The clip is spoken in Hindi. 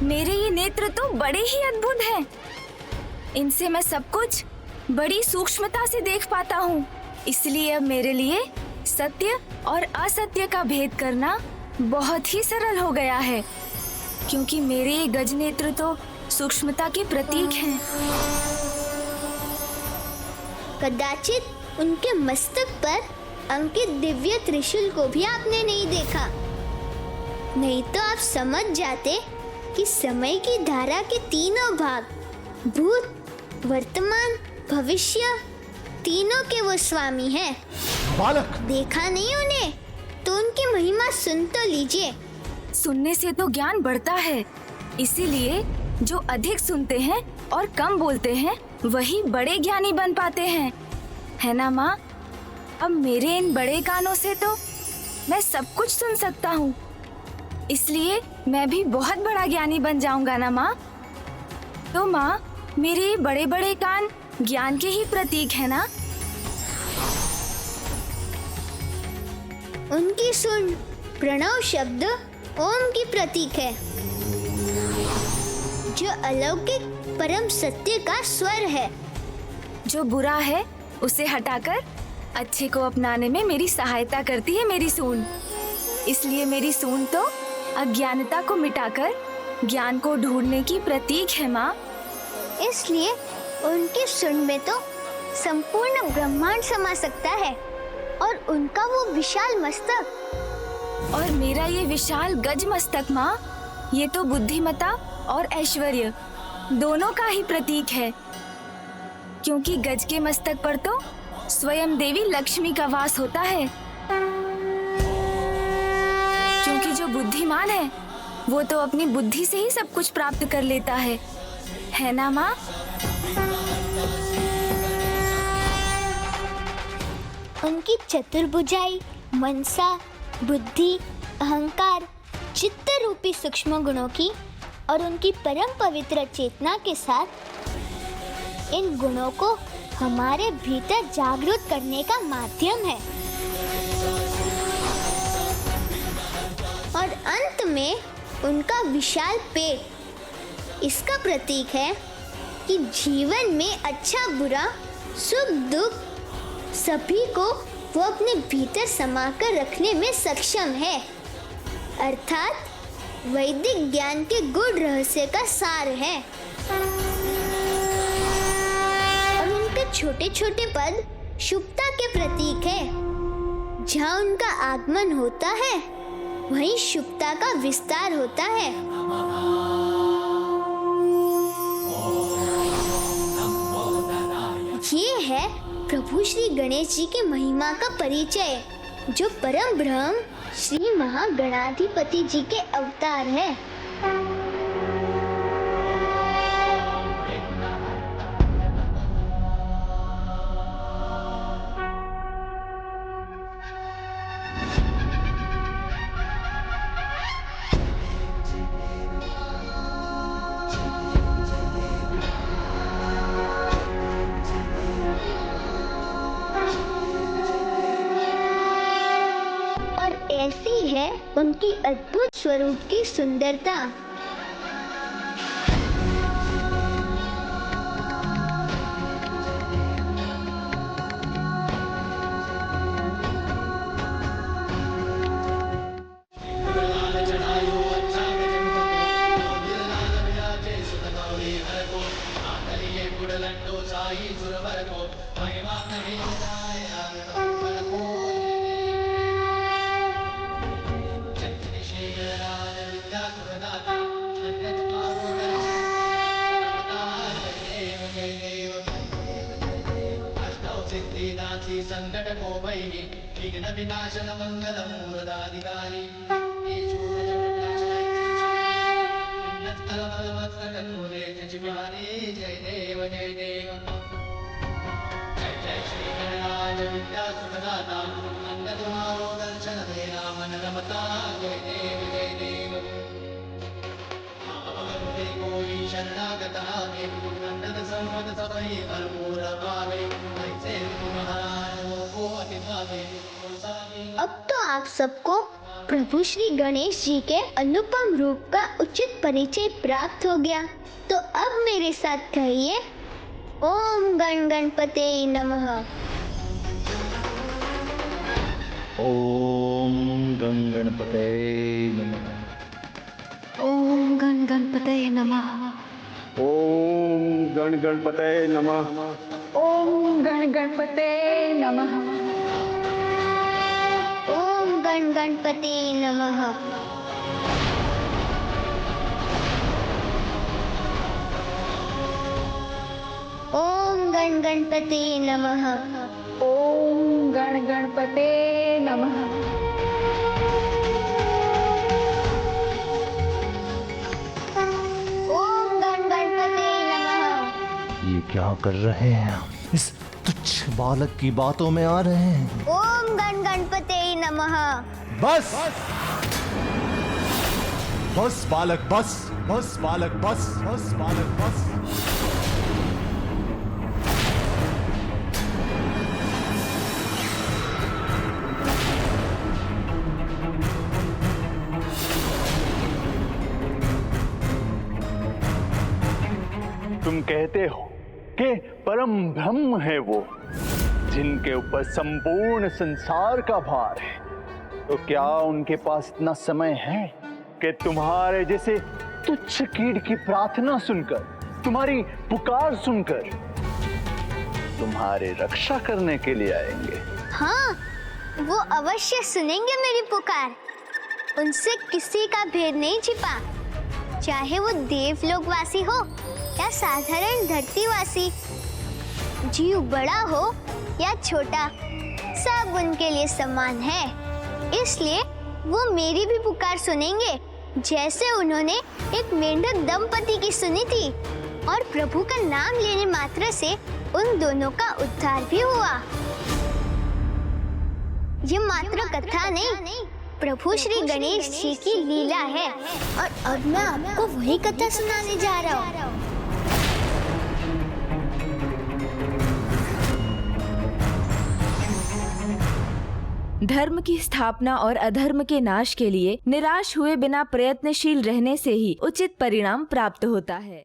मेरे ये नेत्र तो बड़े ही अद्भुत हैं। इनसे मैं सब कुछ बड़ी सूक्ष्मता से देख पाता हूँ। इसलिए अब मेरे लिए सत्य और असत्य का भेद करना बहुत ही सरल हो गया है, क्योंकि मेरे ये गज नेत्र तो सूक्ष्मता के प्रतीक हैं। कदाचित उनके मस्तक पर अंकित दिव्य त्रिशूल को भी आपने नहीं देखा, नहीं तो आप समझ जाते कि समय की धारा के तीनों भाग, भूत, वर्तमान, भविष्य, तीनों के वो स्वामी हैं। बालक, देखा नहीं उन्हें? तो उनकी महिमा सुन तो लीजिए। सुनने से तो ज्ञान बढ़ता है, इसीलिए जो अधिक सुनते हैं और कम बोलते हैं वही बड़े ज्ञानी बन पाते हैं, है ना माँ? अब मेरे इन बड़े कानों से तो मैं सब कुछ सुन सकता हूँ, इसलिए मैं भी बहुत बड़ा ज्ञानी बन जाऊंगा ना माँ? तो माँ, मेरे बड़े बड़े कान ज्ञान के ही प्रतीक है ना? उनकी सुन प्रणव शब्द ओम की प्रतीक है, जो अलौकिक परम सत्य का स्वर है। जो बुरा है उसे हटाकर अच्छे को अपनाने में मेरी सहायता करती है मेरी सूंड। इसलिए मेरी सूंड तो अज्ञानता को मिटाकर ज्ञान को ढूंढने की प्रतीक है माँ। इसलिए उनकी सुन में तो संपूर्ण ब्रह्मांड समा सकता है, और उनका वो विशाल मस्तक और मेरा ये विशाल गज मस्तक माँ, ये तो बुद्धिमता और ऐश्वर्य दोनों का ही प्रतीक है, क्योंकि गज के मस्तक पर तो स्वयं देवी लक्ष्मी का वास होता है। क्योंकि जो बुद्धिमान है वो तो अपनी बुद्धि से ही सब कुछ प्राप्त कर लेता है ना माँ? उनकी चतुर्भुजाई, मनसा, बुद्धि, अहंकार, चित्त रूपी सूक्ष्म गुणों की और उनकी परम पवित्र चेतना के साथ इन गुणों को हमारे भीतर जागृत करने का माध्यम है। और अंत में उनका विशाल पेट इसका प्रतीक है कि जीवन में अच्छा बुरा, सुख दुख सभी को वो अपने भीतर समाकर रखने में सक्षम है, अर्थात वैदिक ज्ञान के गूढ़ रहस्य का सार है। और उनके छोटे छोटे पद शुभता के प्रतीक है। जहाँ उनका आगमन होता है वहीं शुभता का विस्तार होता है। ये है प्रभु श्री गणेश जी की महिमा का परिचय, जो परम ब्रह्म श्री महागणाधिपति जी के अवतार है। ऐसी है उनकी अद्भुत स्वरूप की सुंदरता। संकट को वही विघ्न विनाशन मंगल मूलदाधिकारी जय देव जय देव जय जय श्री गणराज विद्या सुखदाता अंग तुम्हारो दर्शन देना मन रमता जय देव जय देव कोई शरणागत आगे नंदन संवद सबई भरपूर पावे ऐसे महाराज को अति भावे। अब तो आप सबको प्रभु श्री गणेश जी के अनुपम रूप का उचित परिचय प्राप्त हो गया, तो अब मेरे साथ कहिए, ओम गण गणपते नमः। ओम गण गणपते नमः। ओम गण गणपते नमः। ओम गण गणपते नमः। ओम गण गणपते नमः। ओम गण गणपते नमः। ओम गण गणपते नमः। ओम गण गणपते नमः। ओम गण गणपते नमः। ये क्या कर रहे हैं? इस तुच्छ बालक की बातों में आ रहे हैं। ओम गण गणपते नमः। बस बस बालक बस, बस बालक बस, बस बालक बस। तुम कहते हो कि परम ब्रह्म है वो, जिनके ऊपर संपूर्ण संसार का भार है, तो क्या उनके पास इतना समय है कि तुम्हारे जैसे तुच्छ कीट की प्रार्थना सुनकर, तुम्हारी पुकार सुनकर तुम्हारी रक्षा करने के लिए आएंगे? हाँ, वो अवश्य सुनेंगे मेरी पुकार। उनसे किसी का भेद नहीं छिपा, चाहे वो देवलोकवासी हो या साधारण धरतीवासी, जीव बड़ा हो या छोटा, सब उनके लिए समान है। इसलिए वो मेरी भी पुकार सुनेंगे, जैसे उन्होंने एक मेंढक दंपति की सुनी थी, और प्रभु का नाम लेने मात्र से उन दोनों का उद्धार भी हुआ। ये मात्र कथा नहीं, प्रभु श्री गणेश जी की लीला है, और अब मैं आपको वही कथा सुनाने जा रहा हूँ। धर्म की स्थापना और अधर्म के नाश के लिए निराश हुए बिना प्रयत्नशील रहने से ही उचित परिणाम प्राप्त होता है।